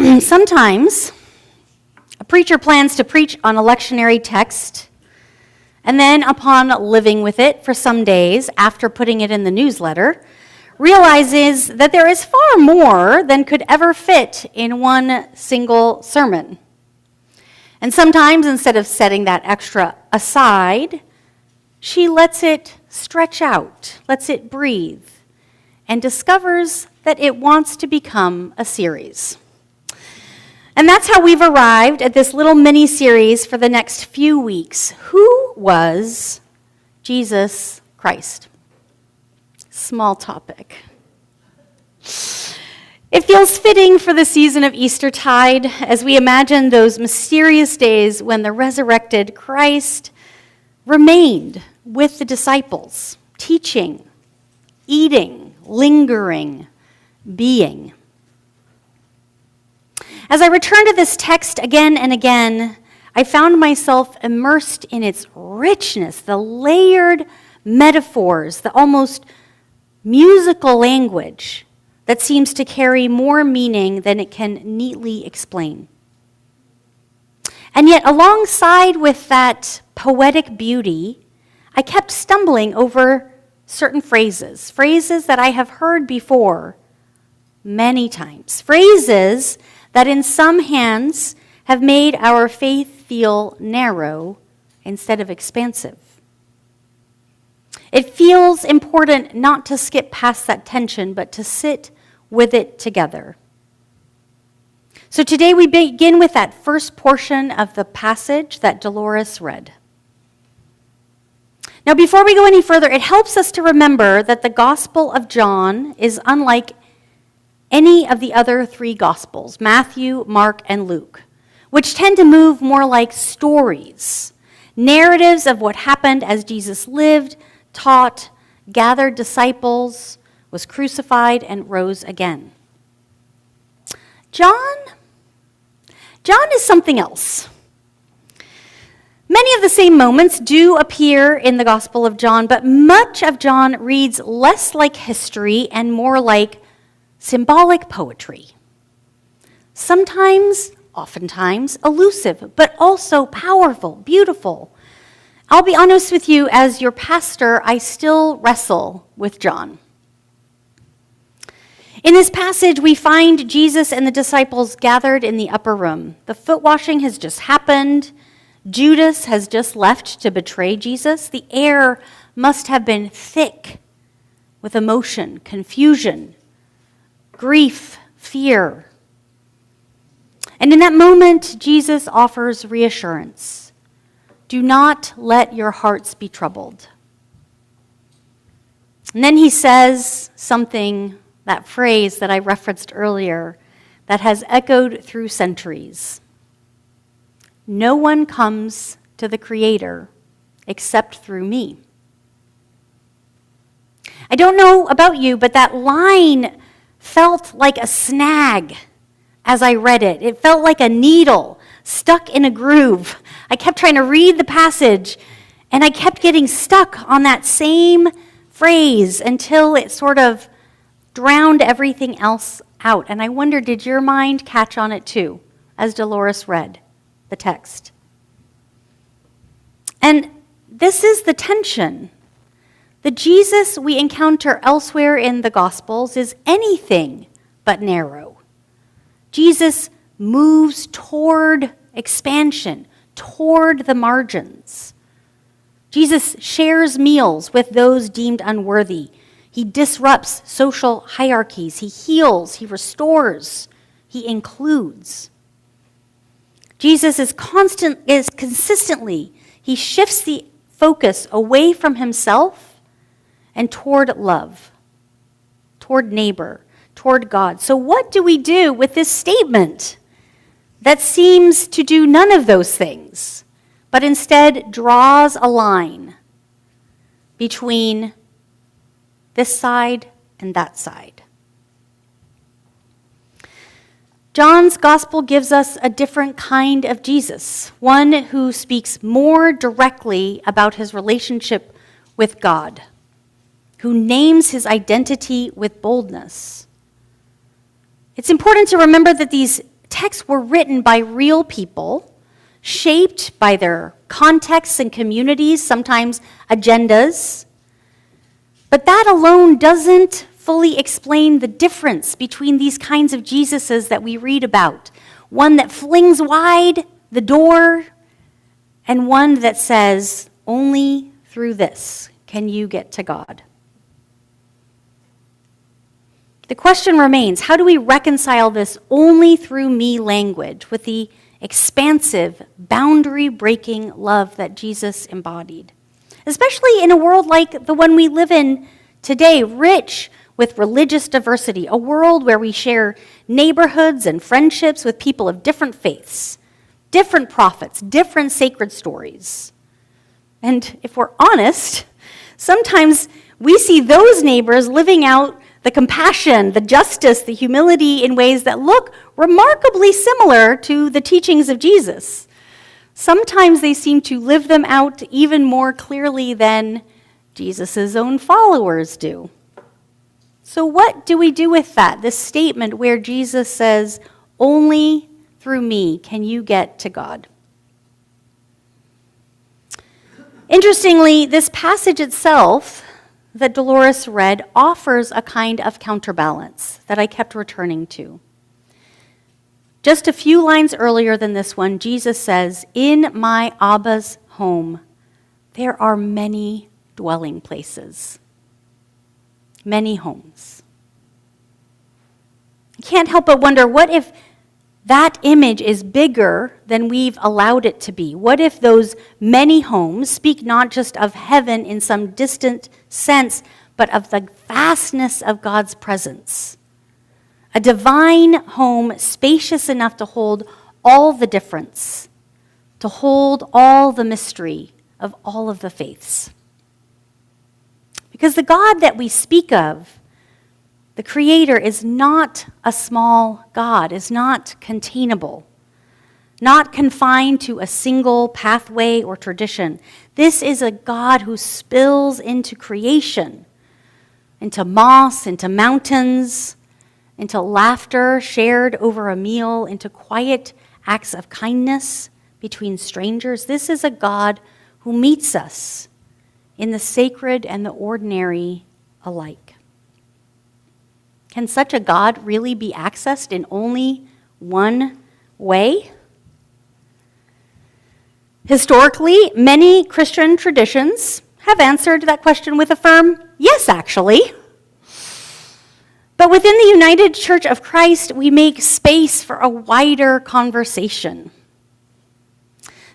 Sometimes a preacher plans to preach on a lectionary text, and then upon living with it for some days after putting it in the newsletter, realizes that there is far more than could ever fit in one single sermon. And sometimes, instead of setting that extra aside, she lets it stretch out, lets it breathe, and discovers that it wants to become a series. And that's how we've arrived at this little mini-series for the next few weeks. Who was Jesus Christ? Small topic. It feels fitting for the season of Eastertide as we imagine those mysterious days when the resurrected Christ remained with the disciples, teaching, eating, lingering, being. As I return to this text again and again, I found myself immersed in its richness, the layered metaphors, the almost musical language that seems to carry more meaning than it can neatly explain. And yet, alongside with that poetic beauty, I kept stumbling over certain phrases that I have heard before many times, phrases that in some hands have made our faith feel narrow instead of expansive. It feels important not to skip past that tension, but to sit with it together. So today we begin with that first portion of the passage that Dolores read. Now, before we go any further, it helps us to remember that the Gospel of John is unlike any of the other three Gospels, Matthew, Mark, and Luke, which tend to move more like stories, narratives of what happened as Jesus lived, taught, gathered disciples, was crucified, and rose again. John is something else. Many of the same moments do appear in the Gospel of John, but much of John reads less like history and more like symbolic poetry. Sometimes, oftentimes, elusive, but also powerful, beautiful. I'll be honest with you, as your pastor, I still wrestle with John. In this passage, we find Jesus and the disciples gathered in the upper room. The foot washing has just happened. Judas has just left to betray Jesus. The air must have been thick with emotion, confusion, grief, fear. And in that moment, Jesus offers reassurance. Do not let your hearts be troubled. And then he says something, that phrase that I referenced earlier, that has echoed through centuries. No one comes to the Creator except through me. I don't know about you, but that line felt like a snag as I read it. It felt like a needle stuck in a groove. I kept trying to read the passage, and I kept getting stuck on that same phrase until it sort of drowned everything else out. And I wonder, did your mind catch on it too, as Dolores read the text? And this is the tension. The Jesus we encounter elsewhere in the Gospels is anything but narrow. Jesus moves toward expansion, toward the margins. Jesus shares meals with those deemed unworthy. He disrupts social hierarchies. He heals. He restores. He includes. Jesus is consistently, he shifts the focus away from himself and toward love, toward neighbor, toward God. So what do we do with this statement that seems to do none of those things, but instead draws a line between this side and that side? John's gospel gives us a different kind of Jesus, one who speaks more directly about his relationship with God, who names his identity with boldness. It's important to remember that these texts were written by real people, shaped by their contexts and communities, sometimes agendas. But that alone doesn't fully explain the difference between these kinds of Jesuses that we read about. One that flings wide the door, and one that says, only through this can you get to God. The question remains, how do we reconcile this only through me language with the expansive, boundary-breaking love that Jesus embodied? Especially in a world like the one we live in today, rich with religious diversity, a world where we share neighborhoods and friendships with people of different faiths, different prophets, different sacred stories. And if we're honest, sometimes we see those neighbors living out the compassion, the justice, the humility in ways that look remarkably similar to the teachings of Jesus. Sometimes they seem to live them out even more clearly than Jesus' own followers do. So what do we do with that? This statement where Jesus says, only through me can you get to God. Interestingly, this passage itself that Dolores read offers a kind of counterbalance that I kept returning to. Just a few lines earlier than this one, Jesus says, in my Abba's home, there are many dwelling places, many homes. I can't help but wonder, what if that image is bigger than we've allowed it to be? What if those many homes speak not just of heaven in some distant sense, but of the vastness of God's presence? A divine home spacious enough to hold all the difference, to hold all the mystery of all of the faiths. Because the God that we speak of, the Creator, is not a small God, is not containable, not confined to a single pathway or tradition. This is a God who spills into creation, into moss, into mountains, into laughter shared over a meal, into quiet acts of kindness between strangers. This is a God who meets us in the sacred and the ordinary alike. Can such a God really be accessed in only one way? Historically, many Christian traditions have answered that question with a firm yes, actually. But within the United Church of Christ, we make space for a wider conversation.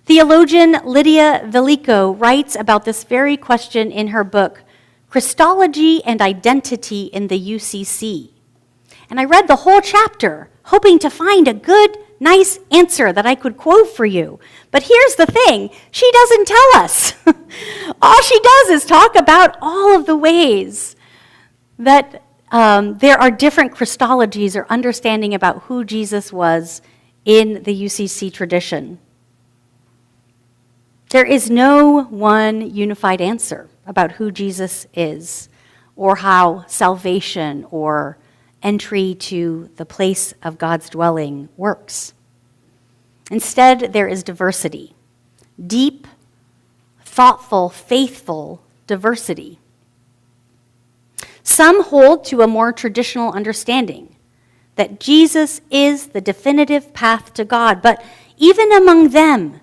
Theologian Lydia Velico writes about this very question in her book, Christology and Identity in the UCC. And I read the whole chapter, hoping to find a good, nice answer that I could quote for you. But here's the thing, she doesn't tell us. All she does is talk about all of the ways that there are different Christologies or understanding about who Jesus was in the UCC tradition. There is no one unified answer about who Jesus is, or how salvation or entry to the place of God's dwelling works. Instead, there is diversity, deep, thoughtful, faithful diversity. Some hold to a more traditional understanding that Jesus is the definitive path to God, but even among them,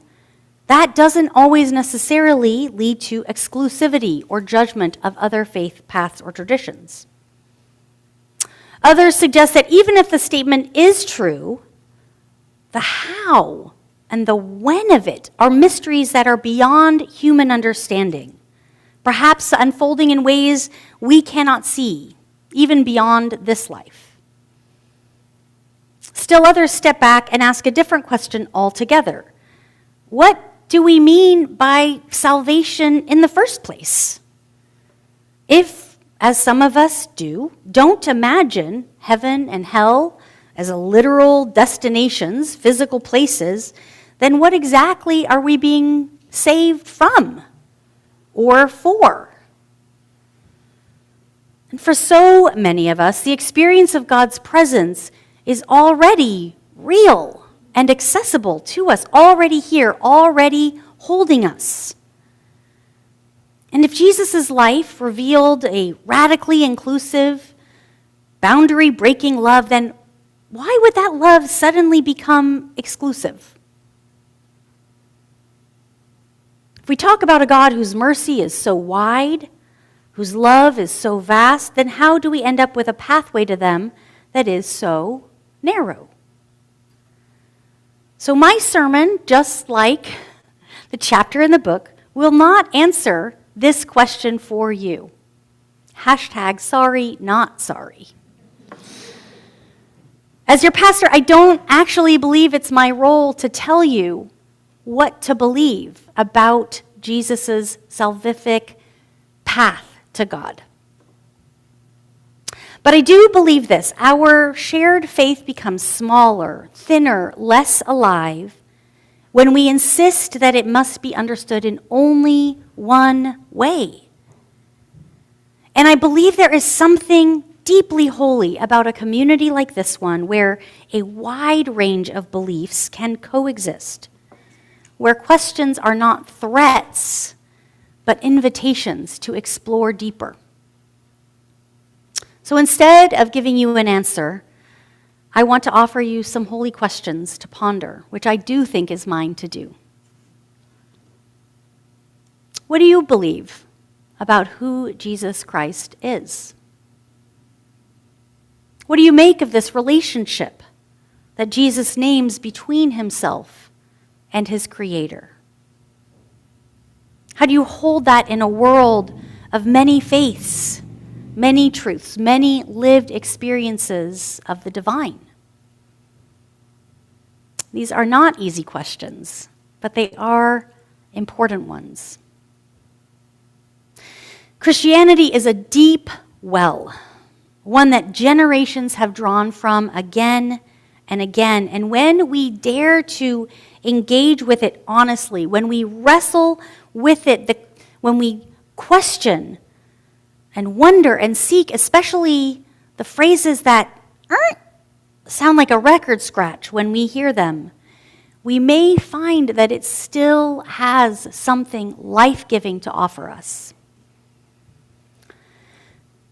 that doesn't always necessarily lead to exclusivity or judgment of other faith paths or traditions. Others suggest that even if the statement is true, the how and the when of it are mysteries that are beyond human understanding, perhaps unfolding in ways we cannot see, even beyond this life. Still others step back and ask a different question altogether. What do we mean by salvation in the first place? If, as some of us do, don't imagine heaven and hell as literal destinations, physical places, then what exactly are we being saved from or for? And for so many of us, the experience of God's presence is already real and accessible to us, already here, already holding us. And if Jesus' life revealed a radically inclusive, boundary-breaking love, then why would that love suddenly become exclusive? If we talk about a God whose mercy is so wide, whose love is so vast, then how do we end up with a pathway to them that is so narrow? So my sermon, just like the chapter in the book, will not answer this question for you. Hashtag sorry, not sorry. As your pastor, I don't actually believe it's my role to tell you what to believe about Jesus' salvific path to God. But I do believe this: our shared faith becomes smaller, thinner, less alive when we insist that it must be understood in only one way. And I believe there is something deeply holy about a community like this one, where a wide range of beliefs can coexist, where questions are not threats, but invitations to explore deeper. So instead of giving you an answer, I want to offer you some holy questions to ponder, which I do think is mine to do. What do you believe about who Jesus Christ is? What do you make of this relationship that Jesus names between himself and his Creator? How do you hold that in a world of many faiths, many truths, many lived experiences of the divine? These are not easy questions, but they are important ones. Christianity is a deep well, one that generations have drawn from again and again. And when we dare to engage with it honestly, when we wrestle with it, when we question and wonder and seek, especially the phrases that sound like a record scratch when we hear them, we may find that it still has something life-giving to offer us.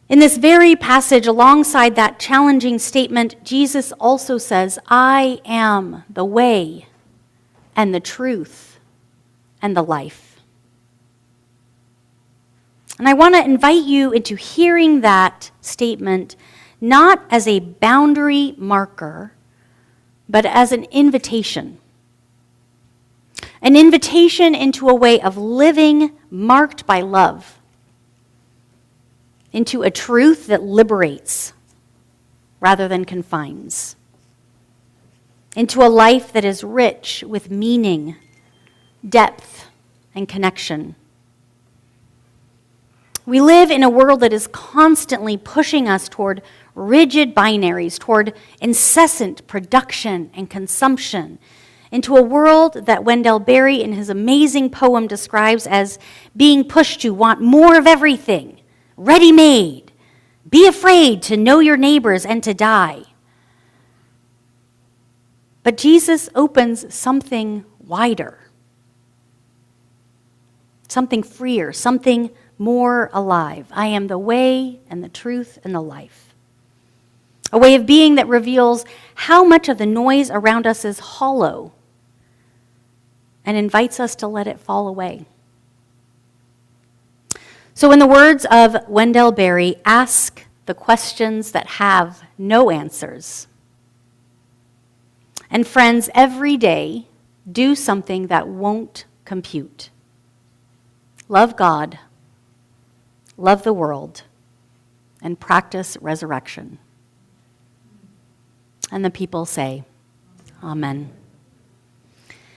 In this very passage, alongside that challenging statement, Jesus also says, I am the way and the truth and the life. And I want to invite you into hearing that statement not as a boundary marker, but as an invitation. An invitation into a way of living marked by love, into a truth that liberates rather than confines, into a life that is rich with meaning, depth, and connection. We live in a world that is constantly pushing us toward rigid binaries, toward incessant production and consumption, into a world that Wendell Berry in his amazing poem describes as being pushed to want more of everything, ready-made, be afraid to know your neighbors and to die. But Jesus opens something wider, something freer, something more alive. I am the way and the truth and the life. A way of being that reveals how much of the noise around us is hollow and invites us to let it fall away. So in the words of Wendell Berry, ask the questions that have no answers. And friends, every day, do something that won't compute. Love God, love the world, and practice resurrection. And the people say, Amen.